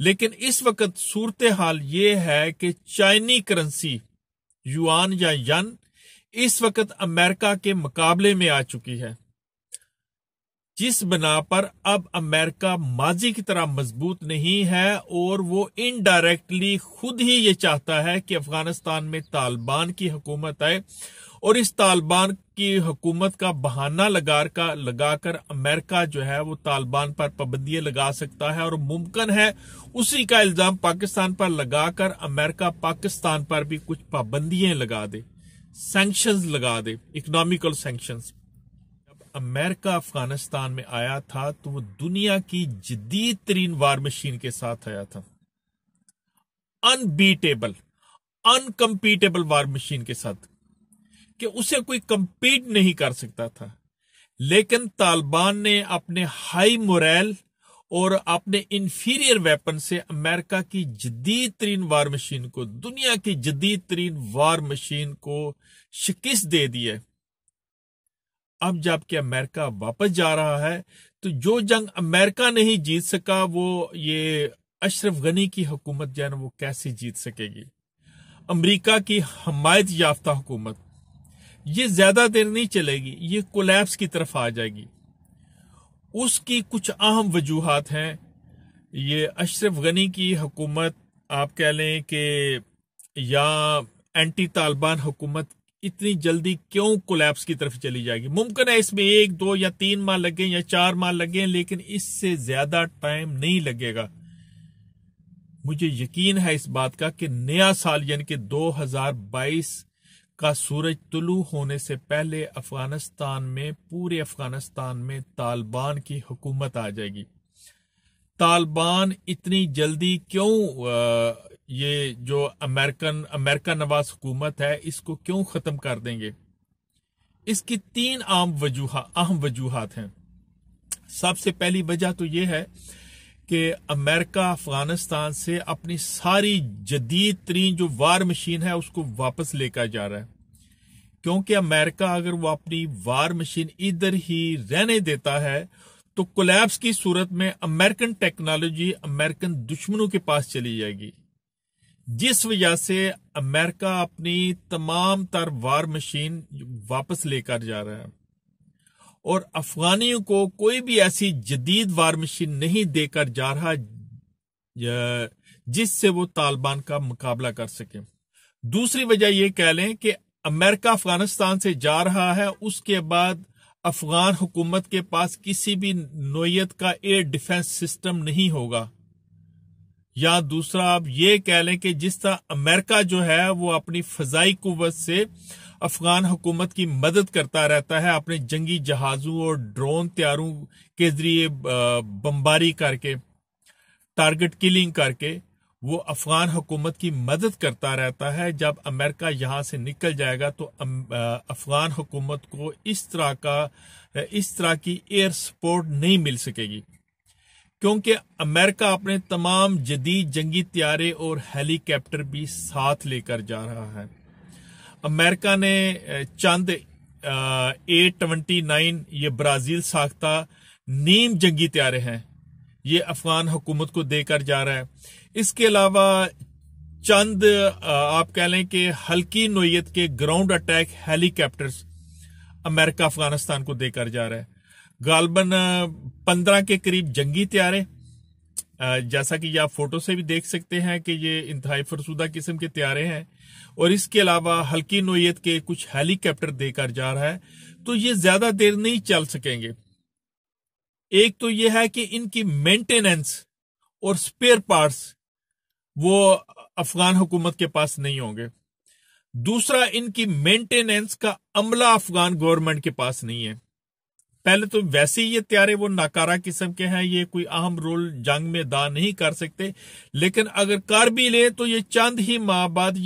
لیکن اس وقت صورتحال یہ ہے کہ چائنی کرنسی یوان یا ین اس وقت امریکہ کے مقابلے میں آ چکی ہے، جس بنا پر اب امریکہ ماضی کی طرح مضبوط نہیں ہے، اور وہ انڈائریکٹلی خود ہی یہ چاہتا ہے کہ افغانستان میں طالبان کی حکومت آئے، اور اس طالبان کی حکومت کا بہانہ لگا کر امریکہ جو ہے وہ طالبان پر پابندیاں لگا سکتا ہے، اور ممکن ہے اسی کا الزام پاکستان پر لگا کر امریکہ پاکستان پر بھی کچھ پابندیاں لگا دے، سینکشنز لگا دے، اکنامیکل سینکشنز۔ جب امریکہ افغانستان میں آیا تھا تو وہ دنیا کی جدید ترین وار مشین کے ساتھ آیا تھا، انبیٹیبل، انکمپیٹیبل وار مشین کے ساتھ، کہ اسے کوئی کمپیٹ نہیں کر سکتا تھا۔ لیکن طالبان نے اپنے ہائی موریل اور اپنے انفیریئر ویپن سے امریکہ کی جدید ترین وار مشین کو، دنیا کی جدید ترین وار مشین کو شکست دے دی ہے۔ اب جب کہ امریکہ واپس جا رہا ہے تو جو جنگ امریکہ نہیں جیت سکا وہ یہ اشرف غنی کی حکومت جو ہے نا وہ کیسے جیت سکے گی؟ امریکہ کی حمایت یافتہ حکومت یہ زیادہ دیر نہیں چلے گی، یہ کولیپس کی طرف آ جائے گی۔ اس کی کچھ اہم وجوہات ہیں۔ یہ اشرف غنی کی حکومت آپ کہہ لیں کہ یا اینٹی طالبان حکومت اتنی جلدی کیوں کولیپس کی طرف چلی جائے گی؟ ممکن ہے اس میں 1 2 یا 3 ماہ لگیں یا 4 ماہ لگیں، لیکن اس سے زیادہ ٹائم نہیں لگے گا۔ مجھے یقین ہے اس بات کا کہ نیا سال یعنی کہ 2022 کا سورج طلوع ہونے سے پہلے پورے افغانستان میں طالبان کی حکومت آ جائے گی۔ طالبان اتنی جلدی کیوں یہ جو امریکہ نواز حکومت ہے اس کو کیوں ختم کر دیں گے؟ اس کی 3 اہم وجوہات ہیں۔ سب سے پہلی وجہ تو یہ ہے کہ امریکہ افغانستان سے اپنی ساری جدید ترین جو وار مشین ہے اس کو واپس لے کر جا رہا ہے، کیونکہ امریکہ اگر وہ اپنی وار مشین ادھر ہی رہنے دیتا ہے تو کولیپس کی صورت میں امریکن ٹیکنالوجی امریکن دشمنوں کے پاس چلی جائے گی، جس وجہ سے امریکہ اپنی تمام تر وار مشین واپس لے کر جا رہا ہے، اور افغانیوں کو کوئی بھی ایسی جدید وار مشین نہیں دے کر جا رہا جس سے وہ طالبان کا مقابلہ کر سکے۔ دوسری وجہ یہ کہہ لیں کہ امریکہ افغانستان سے جا رہا ہے، اس کے بعد افغان حکومت کے پاس کسی بھی نوعیت کا ایئر ڈیفنس سسٹم نہیں ہوگا، یا دوسرا آپ یہ کہہ لیں کہ جس طرح امریکہ جو ہے وہ اپنی فضائی قوت سے افغان حکومت کی مدد کرتا رہتا ہے، اپنے جنگی جہازوں اور ڈرون طیاروں کے ذریعے بمباری کر کے، ٹارگٹ کلنگ کر کے وہ افغان حکومت کی مدد کرتا رہتا ہے۔ جب امریکہ یہاں سے نکل جائے گا تو افغان حکومت کو اس طرح کی ایئر سپورٹ نہیں مل سکے گی، کیونکہ امریکہ اپنے تمام جدید جنگی طیارے اور ہیلی کاپٹر بھی ساتھ لے کر جا رہا ہے۔ امریکہ نے چند A-29 یہ برازیل ساختہ نیم جنگی طیارے ہیں، یہ افغان حکومت کو دے کر جا رہا ہے۔ اس کے علاوہ چند آپ کہہ لیں کہ ہلکی نوعیت کے گراؤنڈ اٹیک ہیلی کاپٹرز امریکہ افغانستان کو دے کر جا رہا ہے، غالباً 15 کے قریب جنگی طیارے، جیسا کہ یہ آپ فوٹو سے بھی دیکھ سکتے ہیں کہ یہ انتہائی فرسودہ قسم کے طیارے ہیں، اور اس کے علاوہ ہلکی نوعیت کے کچھ ہیلی کاپٹر دے کر جا رہا ہے۔ تو یہ زیادہ دیر نہیں چل سکیں گے۔ ایک تو یہ ہے کہ ان کی مینٹیننس اور سپیئر پارٹس وہ افغان حکومت کے پاس نہیں ہوں گے، دوسرا ان کی مینٹیننس کا عملہ افغان گورنمنٹ کے پاس نہیں ہے۔ پہلے تو ویسے ہی یہ طیارے وہ ناکارہ قسم کے ہیں، یہ کوئی اہم رول جنگ میں ادا نہیں کر سکتے، لیکن اگر کر بھی لے تو یہ چند ہی ماہ بعد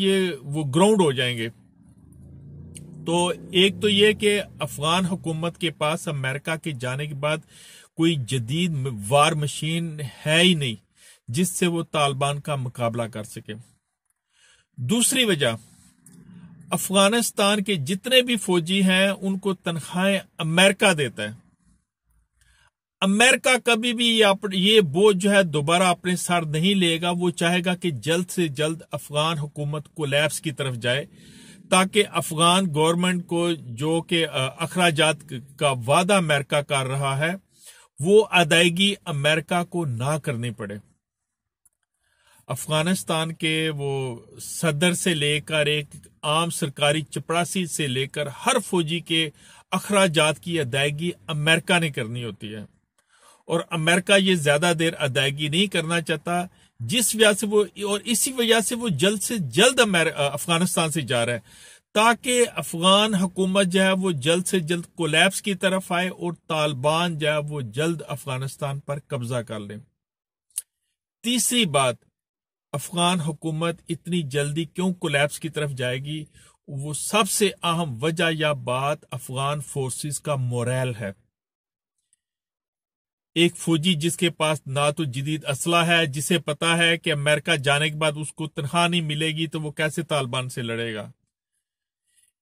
وہ گراؤنڈ ہو جائیں گے۔ تو ایک تو یہ کہ افغان حکومت کے پاس امریکہ کے جانے کے بعد کوئی جدید وار مشین ہے ہی نہیں جس سے وہ طالبان کا مقابلہ کر سکے۔ دوسری وجہ، افغانستان کے جتنے بھی فوجی ہیں ان کو تنخواہیں امریکہ دیتا ہے۔ امریکہ کبھی بھی یہ بوجھ جو ہے دوبارہ اپنے سر نہیں لے گا. وہ چاہے گا کہ جلد سے جلد افغان حکومت کولیپس کی طرف جائے تاکہ افغان گورنمنٹ کو جو کہ اخراجات کا وعدہ امریکہ کر رہا ہے وہ ادائیگی امریکہ کو نہ کرنی پڑے. افغانستان کے وہ صدر سے لے کر ایک عام سرکاری چپڑاسی سے لے کر ہر فوجی کے اخراجات کی ادائیگی امریکہ نے کرنی ہوتی ہے، اور امریکہ یہ زیادہ دیر ادائیگی نہیں کرنا چاہتا، جس وجہ سے وہ اور اسی وجہ سے وہ جلد سے جلد افغانستان سے جا رہا ہے تاکہ افغان حکومت جو ہے وہ جلد سے جلد کولیپس کی طرف آئے اور طالبان جو ہے وہ جلد افغانستان پر قبضہ کر لیں. تیسری بات، افغان حکومت اتنی جلدی کیوں کولیپس کی طرف جائے گی؟ وہ سب سے اہم وجہ یا بات افغان فورسز کا موریل ہے. ایک فوجی جس کے پاس نہ تو جدید اسلحہ ہے، جسے پتا ہے کہ امریکہ جانے کے بعد اس کو تنخواہ نہیں ملے گی، تو وہ کیسے طالبان سے لڑے گا؟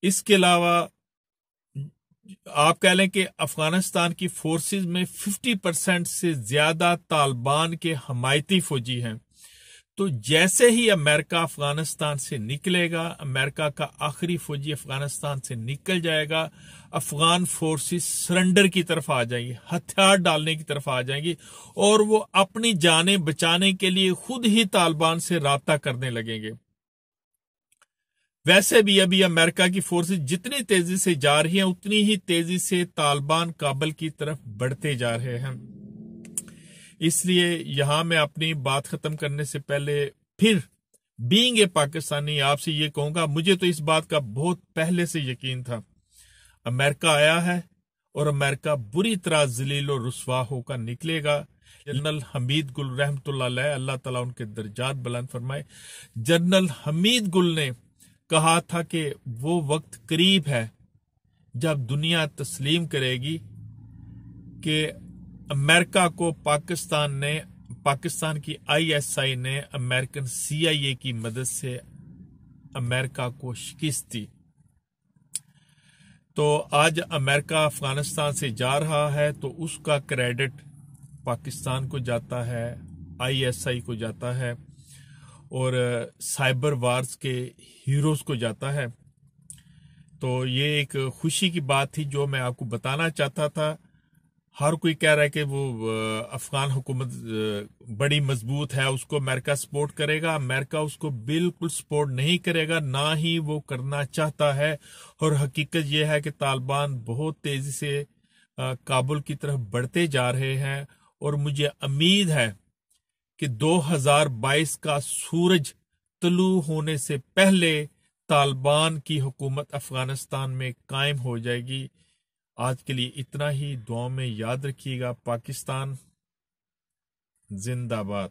اس کے علاوہ آپ کہہ لیں کہ افغانستان کی فورسز میں 50% سے زیادہ طالبان کے حمایتی فوجی ہیں. تو جیسے ہی امریکہ افغانستان سے نکلے گا، امریکہ کا آخری فوجی افغانستان سے نکل جائے گا، افغان فورسز سرنڈر کی طرف آ جائیں گی، ہتھیار ڈالنے کی طرف آ جائیں گی، اور وہ اپنی جانیں بچانے کے لیے خود ہی طالبان سے رابطہ کرنے لگیں گے. ویسے بھی ابھی امریکہ کی فورسز جتنی تیزی سے جا رہی ہیں اتنی ہی تیزی سے طالبان کابل کی طرف بڑھتے جا رہے ہیں. اس لیے یہاں میں اپنی بات ختم کرنے سے پہلے پھر بینگ اے پاکستانی آپ سے یہ کہوں گا، مجھے تو اس بات کا بہت پہلے سے یقین تھا. امریکہ آیا ہے اور امریکہ بری طرح ذلیل و رسوا ہو کر نکلے گا. جنرل حمید گل رحمۃ اللہ علیہ، اللہ تعالیٰ ان کے درجات بلند فرمائے، جنرل حمید گل نے کہا تھا کہ وہ وقت قریب ہے جب دنیا تسلیم کرے گی کہ امریکہ کو پاکستان کی ISI نے امریکن CIA کی مدد سے امریکہ کو شکست دی. تو آج امریکہ افغانستان سے جا رہا ہے تو اس کا کریڈٹ پاکستان کو جاتا ہے، ISI کو جاتا ہے، اور سائبر وارز کے ہیروز کو جاتا ہے. تو یہ ایک خوشی کی بات تھی جو میں آپ کو بتانا چاہتا تھا. ہر کوئی کہہ رہا ہے کہ وہ افغان حکومت بڑی مضبوط ہے، اس کو امریکہ سپورٹ کرے گا. امریکہ اس کو بالکل سپورٹ نہیں کرے گا، نہ ہی وہ کرنا چاہتا ہے. اور حقیقت یہ ہے کہ طالبان بہت تیزی سے کابل کی طرف بڑھتے جا رہے ہیں، اور مجھے امید ہے کہ 2022 کا سورج طلوع ہونے سے پہلے طالبان کی حکومت افغانستان میں قائم ہو جائے گی. آج کے لیے اتنا ہی. دعاؤں میں یاد رکھیے گا. پاکستان زندہ باد.